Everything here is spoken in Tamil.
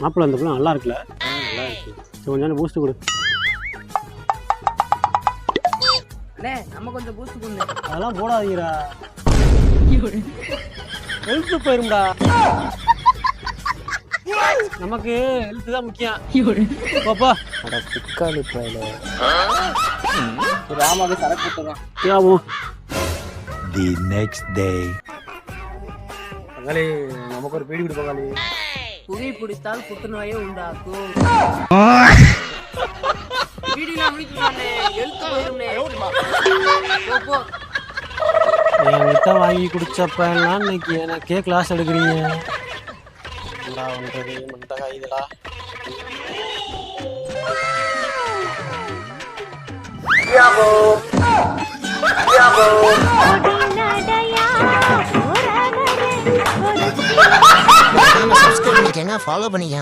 மாப்பிள்ளை அந்த பிள்ளை நல்லா இருக்குல்ல? நல்லா இருக்கு. சரி கொஞ்சம் பூஸ்ட் கொடு. அண்ணே நம்ம கொஞ்சம் பூஸ்ட் கொடுங்க. அதெல்லாம் போடாதீங்கடா, ஹெல்த்து போயிரும்டா. நமக்கு ஹெல்த்து தான் முக்கியம். பாப்பா அட பிக்காலி ப்ரைல ராமாவே சரக்கு போட்டுறான். யாவும் The next day. பங்காளி நமக்கு ஒரு பீடி கொடு பங்காளி. புகை பிடித்தால் புற்றுநோயை உண்டாக்கும். வீடியோ முடிச்சுட்டானே எழுத்து போயிரும்னே. போ என்கிட்ட வாங்கி குடிச்சப்பெல்லாம் இன்னைக்கு எனக்கே கிளாஸ் எடுக்கிறீங்க. என்னடா பண்றது மண்டகா இதா. Follow பண்ணிக்க.